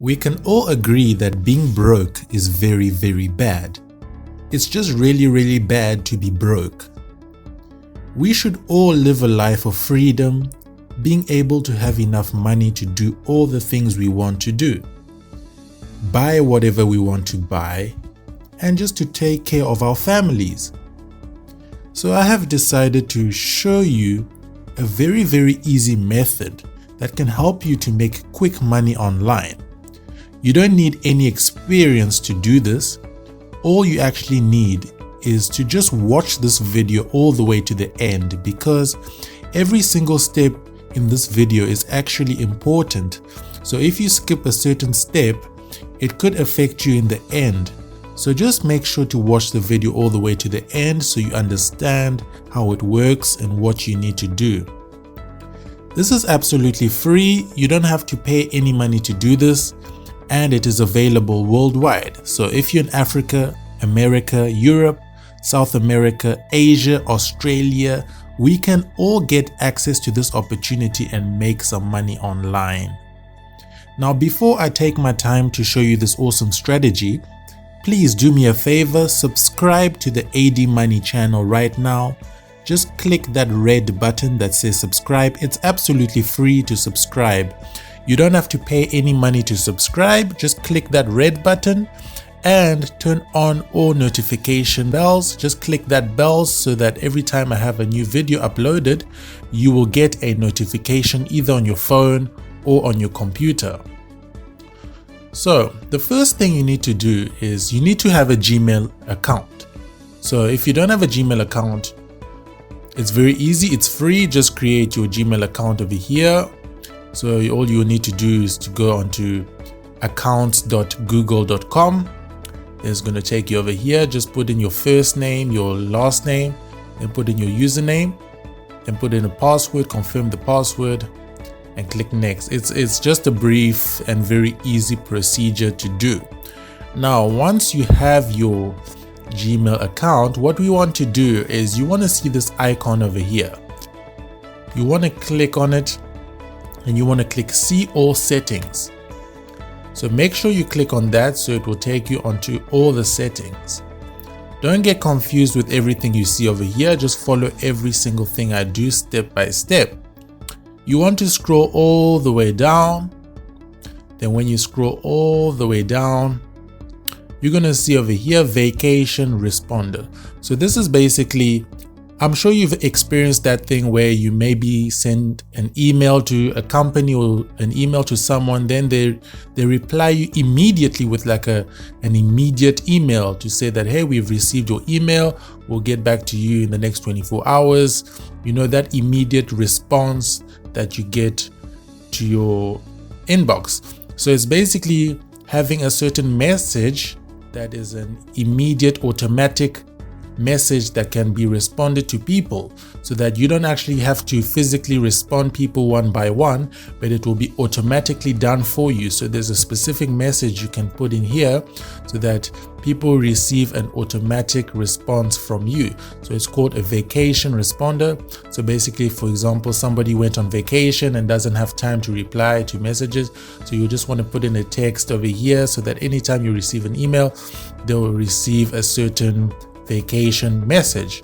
We can all agree that being broke is very, very bad. It's just really, really bad to be broke. We should all live a life of freedom, being able to have enough money to do all the things we want to do, buy whatever we want to buy, and just to take care of our families. So I have decided to show you a very, very easy method that can help you to make quick money online. You don't need any experience to do this. All you actually need is to just watch this video all the way to the end, because every single step in this video is actually important. So if you skip a certain step, it could affect you in the end. So just make sure to watch the video all the way to the end so you understand how it works and what you need to do. This is absolutely free. You don't have to pay any money to do this, and it is available worldwide. So if you're in Africa, America, Europe, South America, Asia, Australia, we can all get access to this opportunity and make some money online. Now, before I take my time to show you this awesome strategy, please do me a favor, subscribe to the AD Money channel right now. Just click that red button that says subscribe. It's absolutely free to subscribe. You don't have to pay any money to subscribe. Just click that red button and turn on all notification bells. Just click that bell so that every time I have a new video uploaded, you will get a notification either on your phone or on your computer. So the first thing you need to do is you need to have a Gmail account. So if you don't have a Gmail account, it's very easy. It's free. Just create your Gmail account over here. So all you need to do is to go onto accounts.google.com. It's going to take you over here. Just put in your first name, your last name, then put in your username, then put in a password, confirm the password, and click next. It's just a brief and very easy procedure to do. Now, once you have your Gmail account, what we want to do is you want to see this icon over here. You want to click on it and you want to click see all settings. So make sure you click on that so it will take you onto all the settings. Don't get confused with everything you see over here. Just follow every single thing I do step by step. You want to scroll all the way down. Then when you scroll all the way down, you're going to see over here vacation responder. So this is basically, I'm sure you've experienced that thing where you maybe send an email to a company or an email to someone, then they reply you immediately with like an immediate email to say that, hey, we've received your email, we'll get back to you in the next 24 hours. You know, that immediate response that you get to your inbox. So it's basically having a certain message that is an immediate automatic message that can be responded to people, so that you don't actually have to physically respond people one by one, but it will be automatically done for you. So there's a specific message you can put in here so that people receive an automatic response from you. So it's called a vacation responder. So basically, for example, somebody went on vacation and doesn't have time to reply to messages, so you just want to put in a text over here so that anytime you receive an email, they will receive a certain vacation message.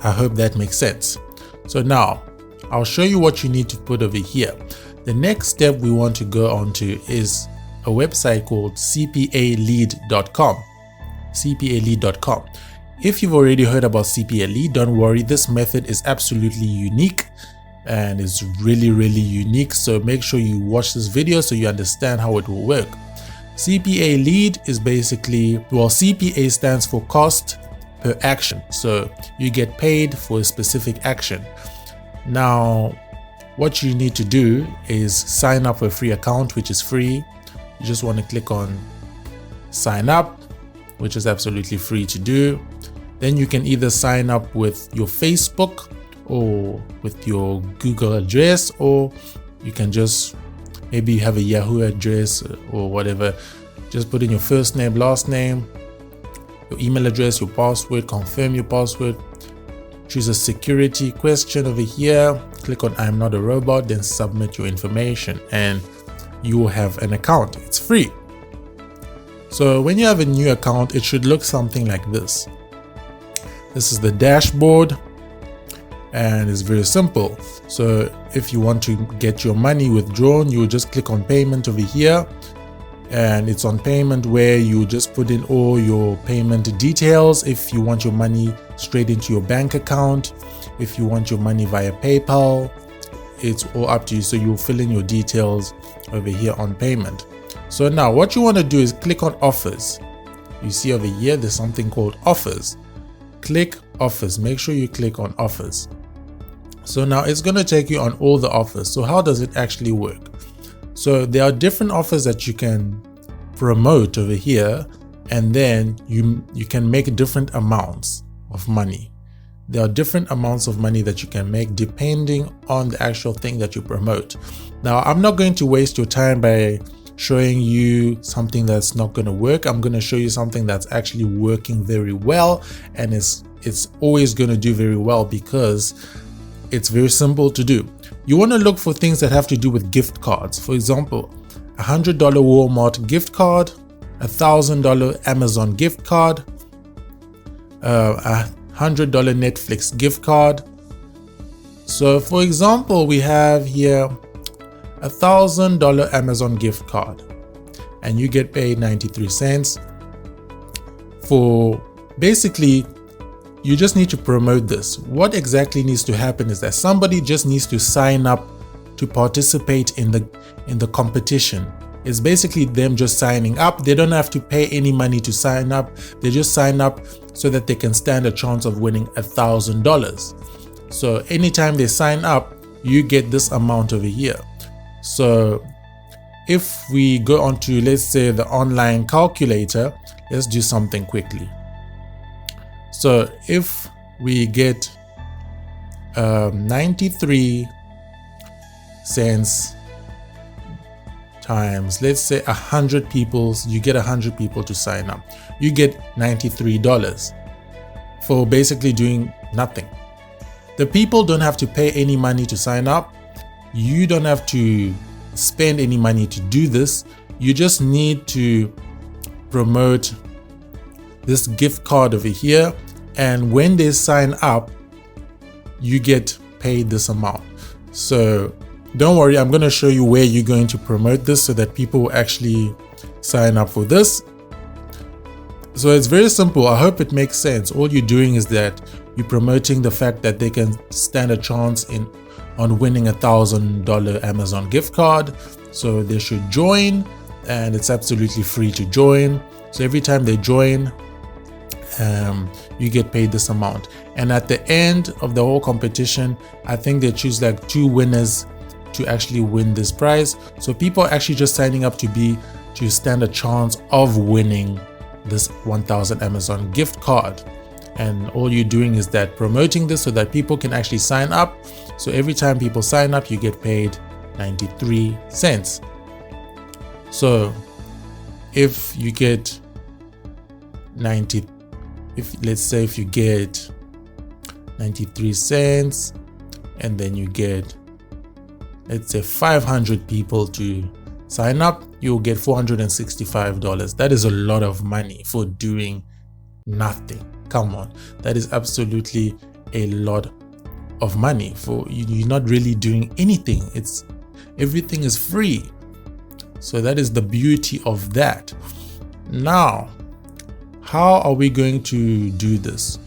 I hope that makes sense. So now I'll show you what you need to put over here. The next step we want to go on to is a website called CPALead.com. CPALead.com. If you've already heard about CPA Lead, don't worry. This method is absolutely unique and it's really, really unique. So make sure you watch this video so you understand how it will work. CPA Lead is basically, well, CPA stands for cost per action. So you get paid for a specific action. Now, what you need to do is sign up for a free account, which is free. You just want to click on sign up, which is absolutely free to do. Then you can either sign up with your Facebook or with your Google address, or you can just, maybe you have a Yahoo address or whatever. Just put in your first name, last name, your email address, your password, confirm your password. Choose a security question over here. Click on I'm not a robot, then submit your information. And you will have an account. It's free. So when you have a new account, it should look something like this. This is the dashboard, and it's very simple. So if you want to get your money withdrawn, you will just click on payment over here, and it's on payment where you just put in all your payment details. If you want your money straight into your bank account, if you want your money via PayPal, it's all up to you. So you'll fill in your details over here on payment. So now what you want to do is click on offers. You see over here there's something called offers. Click offers. Make sure you click on offers. So now it's going to take you on all the offers. So how does it actually work? So there are different offers that you can promote over here, and then you can make different amounts of money. There are different amounts of money that you can make depending on the actual thing that you promote. Now, I'm not going to waste your time by showing you something that's not going to work. I'm going to show you something that's actually working very well, and it's always going to do very well because it's very simple to do. You want to look for things that have to do with gift cards. For example, $100 Walmart gift card, $1,000 Amazon gift card, $100 Netflix gift card. So for example, we have here $1,000 Amazon gift card, and you get paid 93 cents. For basically, you just need to promote this. What exactly needs to happen is that somebody just needs to sign up to participate in the competition. It's basically them just signing up. They don't have to pay any money to sign up. They just sign up so that they can stand a chance of winning $1,000. So anytime they sign up, you get this amount over here. So if we go on to, let's say, the online calculator, let's do something quickly. So if we get 93 cents times, let's say 100 people, you get 100 people to sign up, you get $93 for basically doing nothing. The people don't have to pay any money to sign up. You don't have to spend any money to do this. You just need to promote this gift card over here, and when they sign up, you get paid this amount. So don't worry, I'm going to show you where you're going to promote this so that people will actually sign up for this. So it's very simple. I hope it makes sense. All you're doing is that you're promoting the fact that they can stand a chance on winning $1,000 Amazon gift card. So they should join, and it's absolutely free to join. So every time they join, you get paid this amount. And at the end of the whole competition, I think they choose like 2 winners to actually win this prize. So people are actually just signing up to stand a chance of winning this 1,000 Amazon gift card. And all you're doing is that promoting this so that people can actually sign up. So every time people sign up, you get paid 93 cents. So if you get let's say if you get 93 cents and then you get, let's say, 500 people to sign up, you'll get $465. That is a lot of money for doing nothing. Come on, that is absolutely a lot of money for you. You're not really doing anything. Everything is free. So that is the beauty of that. Now, how are we going to do this?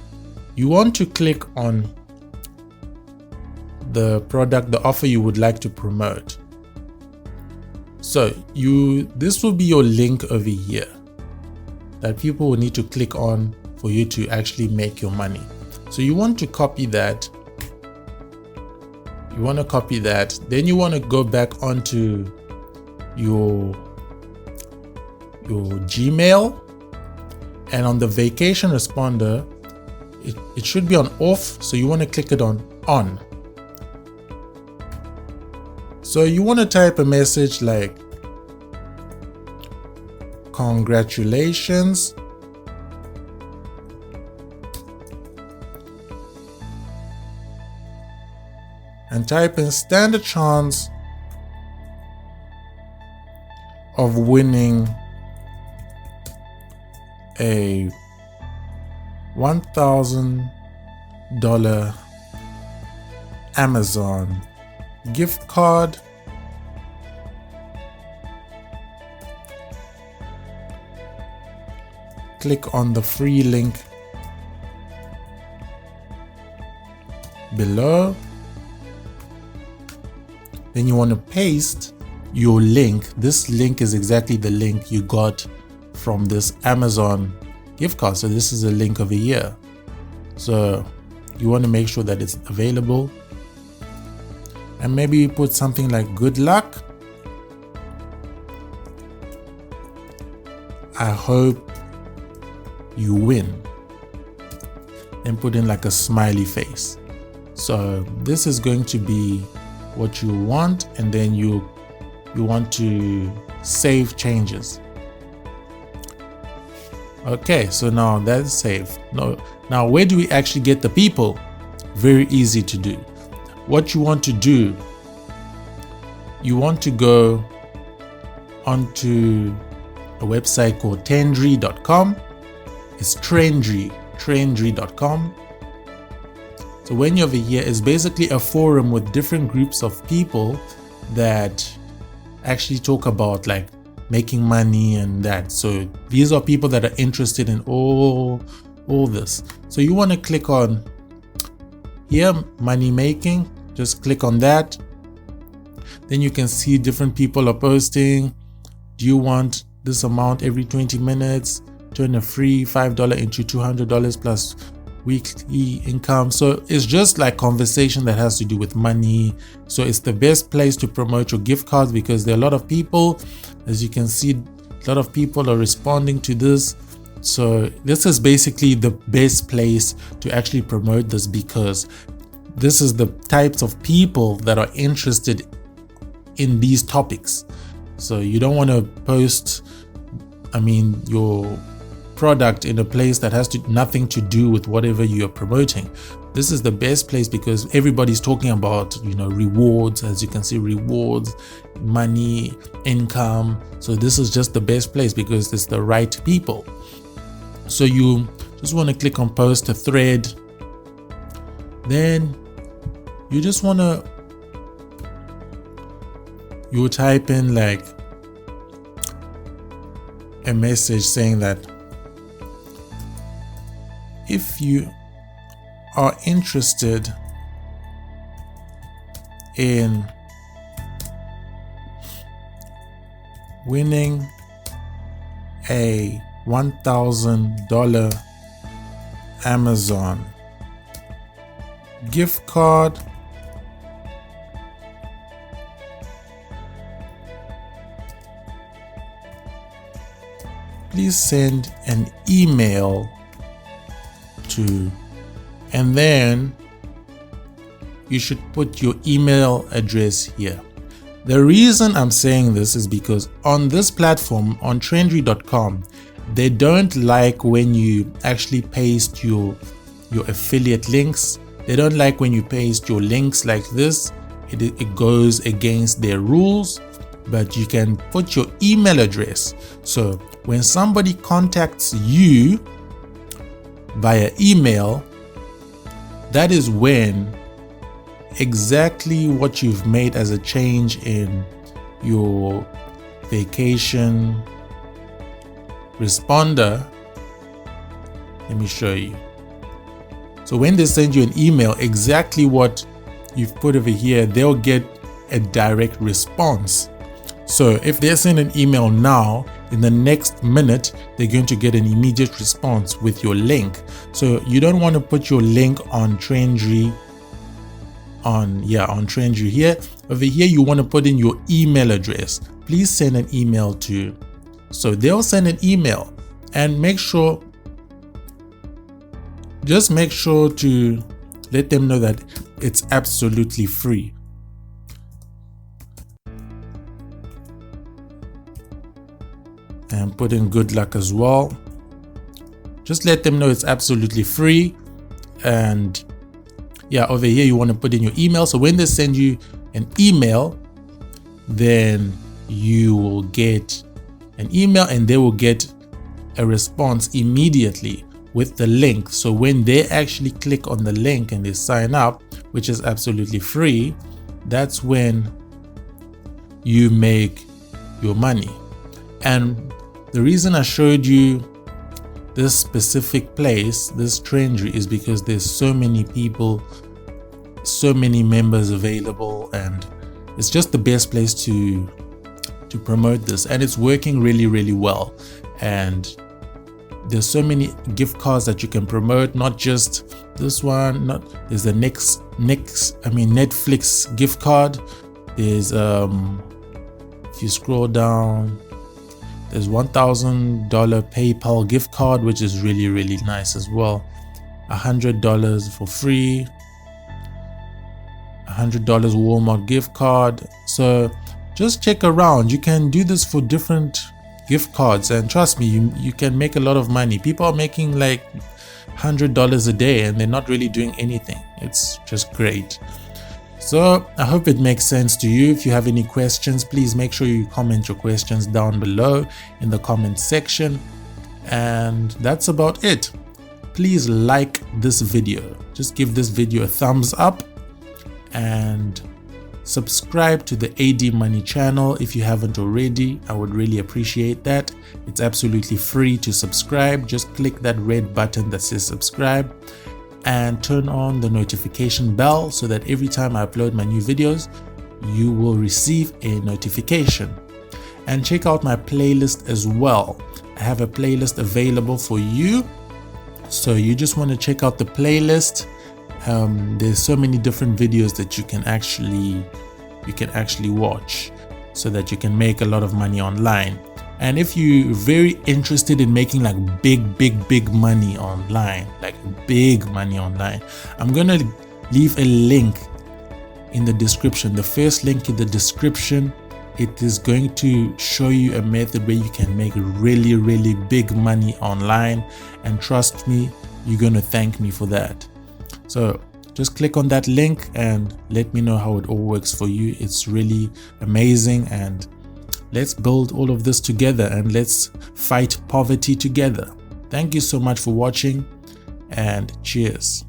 You want to click on the product, the offer you would like to promote. So this will be your link over here that people will need to click on for you to actually make your money. So you want to copy that. Then you want to go back onto your Gmail, and on the vacation responder, it should be on off, so you want to click it on. So you want to type a message like, congratulations, and type in stand a chance of winning a $1,000 Amazon gift card, click on the free link below. Then you want to paste your link. This link is exactly the link you got from this Amazon gift card. So this is a link over here. So you want to make sure that it's available. And maybe you put something like good luck. I hope you win. And put in like a smiley face. So this is going to be what you want, and then you want to save changes. Okay, so now that's saved. Now where do we actually get the people? Very easy to do. What you want to do, you want to go onto a website called Trendry.com. It's Trendry.com. So when you're over here, it's basically a forum with different groups of people that actually talk about like making money and that. So these are people that are interested in all this. So you want to click on here, money making. Just click on that. Then you can see different people are posting. Do you want this amount every 20 minutes? Turn a free $5 into $200 plus weekly income. So it's just like conversation that has to do with money. So it's the best place to promote your gift cards because there are a lot of people, as you can see, a lot of people are responding to this. So this is basically the best place to actually promote this because this is the types of people that are interested in these topics. So you don't want to post, your product in a place that has nothing to do with whatever you're promoting. This is the best place because everybody's talking about, rewards. As you can see, rewards, money, income. So this is just the best place because it's the right people. So you just want to click on post a thread. Then you just want to, you type in like a message saying that if you are interested in winning a $1,000 Amazon gift card, please send an email to, and then you should put your email address here. The reason I'm saying this is because on this platform, on Trendry.com, they don't like when you actually paste your affiliate links. They don't like when you paste your links like this. It goes against their rules, but you can put your email address. So when somebody contacts you via email, that is when exactly what you've made as a change in your vacation responder. Let me show you. So when they send you an email, exactly what you've put over here, they'll get a direct response. So if they send an email now, in the next minute, they're going to get an immediate response with your link. So you don't want to put your link on Trendry, on Trendry here. Over here, you want to put in your email address. Please send an email to. So they'll send an email, and just make sure to let them know that it's absolutely free. And put in good luck as well. Just let them know it's absolutely free. And over here you want to put in your email. So when they send you an email, then you will get an email, and they will get a response immediately with the link. So when they actually click on the link and they sign up, which is absolutely free, that's when you make your money. And the reason I showed you this specific place, this Treasury, is because there's so many people, so many members available, and it's just the best place to promote this, and it's working really, really well. And there's so many gift cards that you can promote, not just this one. There's the Netflix gift card. There's if you scroll down, there's $1,000 PayPal gift card, which is really, really nice as well. $100 for free, $100 Walmart gift card. So just check around. You can do this for different gift cards, and trust me, you can make a lot of money. People are making like $100 a day and they're not really doing anything. It's just great. So I hope it makes sense to you. If you have any questions, please make sure you comment your questions down below in the comment section. And that's about it. Please like this video. Just give this video a thumbs up and subscribe to the AD Money channel if you haven't already. I would really appreciate that. It's absolutely free to subscribe. Just click that red button that says subscribe and turn on the notification bell so that every time I upload my new videos, you will receive a notification. And check out my playlist as well. I have a playlist available for you. So you just want to check out the playlist. There's so many different videos that you can actually watch so that you can make a lot of money online. And if you're very interested in making like big money online, I'm gonna leave a link in the description. The first link in the description, it is going to show you a method where you can make really big money online, and trust me, you're gonna thank me for that. So just click on that link and let me know how it all works for you. It's really amazing, and let's build all of this together and let's fight poverty together. Thank you so much for watching, and cheers.